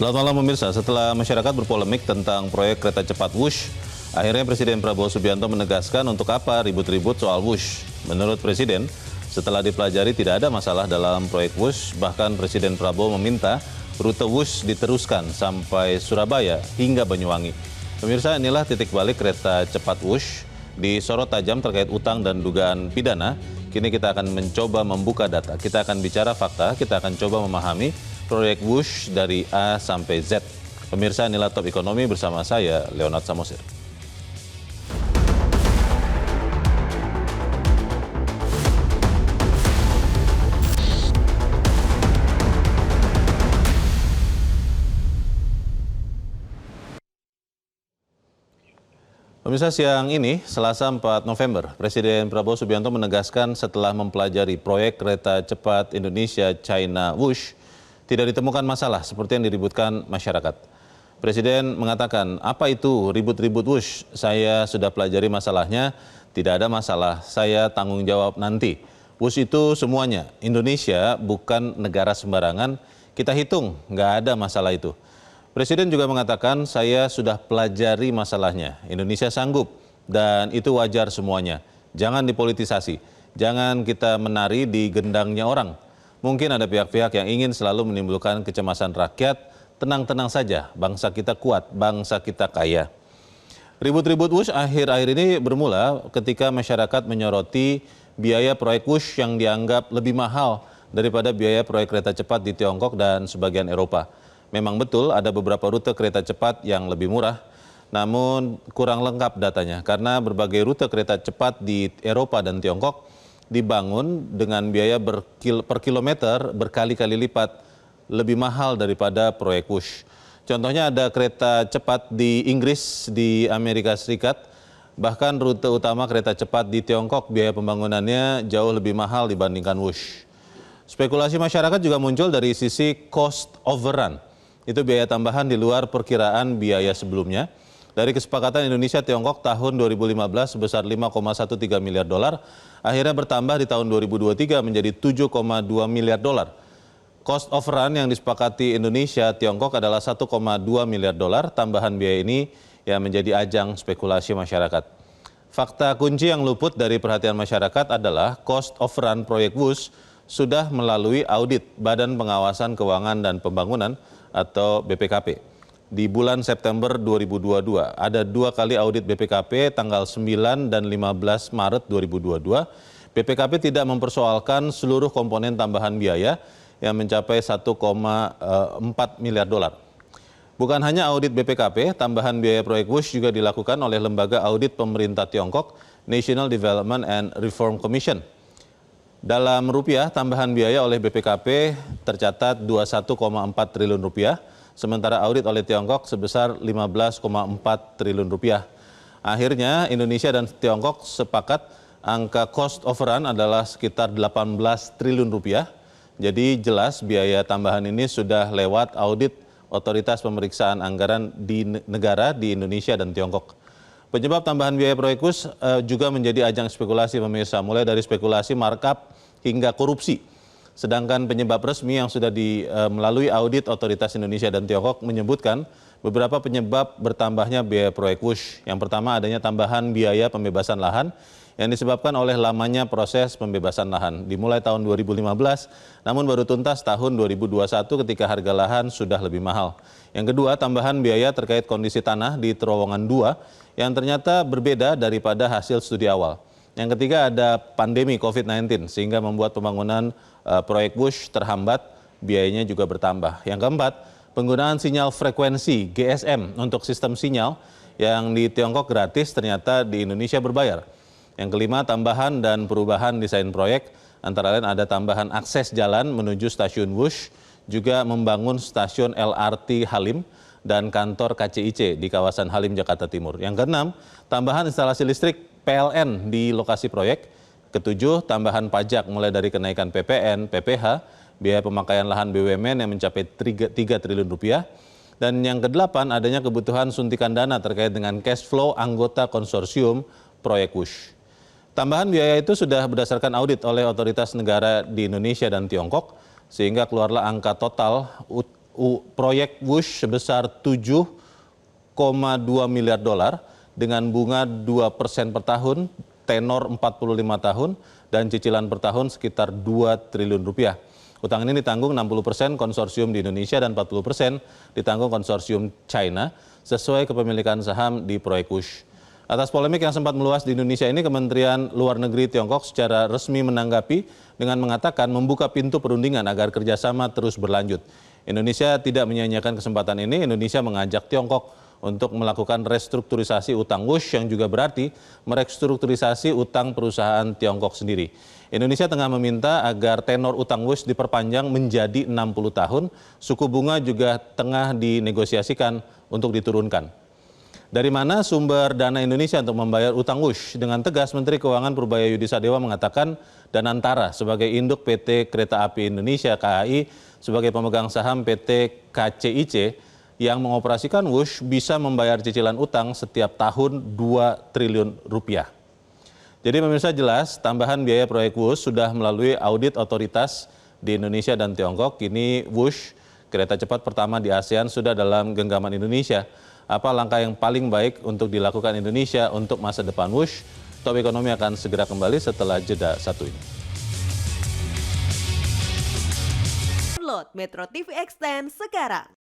Selamat malam pemirsa, setelah masyarakat berpolemik tentang proyek kereta cepat Wush, akhirnya Presiden Prabowo Subianto menegaskan untuk apa ribut-ribut soal Wush. Menurut Presiden, setelah dipelajari tidak ada masalah dalam proyek Wush, bahkan Presiden Prabowo meminta rute Wush diteruskan sampai Surabaya hingga Banyuwangi. Pemirsa, inilah titik balik kereta cepat Wush. Disorot tajam terkait utang dan dugaan pidana, kini kita akan mencoba membuka data. Kita akan bicara fakta, kita akan coba memahami proyek Wush dari A sampai Z. Pemirsa, inilah Top Ekonomi bersama saya, Leonard Samosir. Pemirsa, siang ini, Selasa 4 November, Presiden Prabowo Subianto menegaskan setelah mempelajari proyek kereta cepat Indonesia-China Wush, tidak ditemukan masalah seperti yang diributkan masyarakat. Presiden mengatakan, apa itu ribut-ribut Wush? Saya sudah pelajari masalahnya, tidak ada masalah, saya tanggung jawab nanti. Wush itu semuanya, Indonesia bukan negara sembarangan, kita hitung, nggak ada masalah itu. Presiden juga mengatakan, saya sudah pelajari masalahnya, Indonesia sanggup, dan itu wajar semuanya. Jangan dipolitisasi, jangan kita menari di gendangnya orang. Mungkin ada pihak-pihak yang ingin selalu menimbulkan kecemasan rakyat. Tenang-tenang saja, bangsa kita kuat, bangsa kita kaya. Ribut-ribut Wush akhir-akhir ini bermula ketika masyarakat menyoroti biaya proyek Wush yang dianggap lebih mahal daripada biaya proyek kereta cepat di Tiongkok dan sebagian Eropa. Memang betul ada beberapa rute kereta cepat yang lebih murah, namun kurang lengkap datanya karena berbagai rute kereta cepat di Eropa dan Tiongkok dibangun dengan biaya per kilometer berkali-kali lipat lebih mahal daripada proyek Wush. Contohnya ada kereta cepat di Inggris, di Amerika Serikat, bahkan rute utama kereta cepat di Tiongkok biaya pembangunannya jauh lebih mahal dibandingkan Wush. Spekulasi masyarakat juga muncul dari sisi cost overrun. Itu biaya tambahan di luar perkiraan biaya sebelumnya. Dari kesepakatan Indonesia-Tiongkok tahun 2015 sebesar 5,13 miliar dolar, akhirnya bertambah di tahun 2023 menjadi 7,2 miliar dolar. Cost overrun yang disepakati Indonesia-Tiongkok adalah 1,2 miliar dolar. Tambahan biaya ini yang menjadi ajang spekulasi masyarakat. Fakta kunci yang luput dari perhatian masyarakat adalah cost overrun proyek Wush sudah melalui audit Badan Pengawasan Keuangan dan Pembangunan atau BPKP. Di bulan September 2022, ada 2 kali audit BPKP tanggal 9 dan 15 Maret 2022. BPKP tidak mempersoalkan seluruh komponen tambahan biaya yang mencapai 1,4 miliar dolar. Bukan hanya audit BPKP, tambahan biaya proyek Wush juga dilakukan oleh lembaga audit pemerintah Tiongkok, National Development and Reform Commission. Dalam rupiah, tambahan biaya oleh BPKP tercatat 21,4 triliun rupiah, sementara audit oleh Tiongkok sebesar 15,4 triliun rupiah. Akhirnya Indonesia dan Tiongkok sepakat angka cost overrun adalah sekitar 18 triliun rupiah. Jadi jelas biaya tambahan ini sudah lewat audit otoritas pemeriksaan anggaran di negara di Indonesia dan Tiongkok. Penyebab tambahan biaya proyek Wush juga menjadi ajang spekulasi pemirsa, mulai dari spekulasi markup hingga korupsi. Sedangkan penyebab resmi yang sudah melalui audit otoritas Indonesia dan Tiongkok menyebutkan beberapa penyebab bertambahnya biaya proyek Wush. Yang pertama adanya tambahan biaya pembebasan lahan yang disebabkan oleh lamanya proses pembebasan lahan. Dimulai tahun 2015, namun baru tuntas tahun 2021 ketika harga lahan sudah lebih mahal. Yang kedua, tambahan biaya terkait kondisi tanah di terowongan 2 yang ternyata berbeda daripada hasil studi awal. Yang ketiga ada pandemi COVID-19 sehingga membuat pembangunan proyek Wush terhambat, biayanya juga bertambah. Yang keempat, penggunaan sinyal frekuensi GSM untuk sistem sinyal yang di Tiongkok gratis ternyata di Indonesia berbayar. Yang kelima, tambahan dan perubahan desain proyek, antara lain ada tambahan akses jalan menuju stasiun Wush, juga membangun stasiun LRT Halim dan kantor KCIC di kawasan Halim, Jakarta Timur. Yang keenam, tambahan instalasi listrik PLN di lokasi proyek. Ketujuh, tambahan pajak mulai dari kenaikan PPN, PPH, biaya pemakaian lahan BUMN yang mencapai 3 triliun rupiah. Dan yang kedelapan, adanya kebutuhan suntikan dana terkait dengan cash flow anggota konsorsium proyek Wush. Tambahan biaya itu sudah berdasarkan audit oleh otoritas negara di Indonesia dan Tiongkok, sehingga keluarlah angka total proyek WUSH sebesar 7,2 miliar dolar dengan bunga 2% per tahun, tenor 45 tahun, dan cicilan per tahun sekitar 2 triliun rupiah. Utang ini ditanggung 60% konsorsium di Indonesia dan 40% ditanggung konsorsium China sesuai kepemilikan saham di proyek WUSH. Atas polemik yang sempat meluas di Indonesia ini, Kementerian Luar Negeri Tiongkok secara resmi menanggapi dengan mengatakan membuka pintu perundingan agar kerjasama terus berlanjut. Indonesia tidak menyia-nyiakan kesempatan ini. Indonesia mengajak Tiongkok untuk melakukan restrukturisasi utang WUSH yang juga berarti merestrukturisasi utang perusahaan Tiongkok sendiri. Indonesia tengah meminta agar tenor utang WUSH diperpanjang menjadi 60 tahun. Suku bunga juga tengah dinegosiasikan untuk diturunkan. Dari mana sumber dana Indonesia untuk membayar utang WUSH? Dengan tegas, Menteri Keuangan Purbaya Yudi Sadewa mengatakan Danantara sebagai induk PT Kereta Api Indonesia KAI sebagai pemegang saham PT KCIC yang mengoperasikan WUSH bisa membayar cicilan utang setiap tahun 2 triliun rupiah. Jadi pemirsa, jelas tambahan biaya proyek WUSH sudah melalui audit otoritas di Indonesia dan Tiongkok. Kini WUSH, kereta cepat pertama di ASEAN, sudah dalam genggaman Indonesia. Apa langkah yang paling baik untuk dilakukan Indonesia untuk masa depan WUSH? Top Ekonomi akan segera kembali setelah jeda satu ini. Download Metro TV Extend sekarang.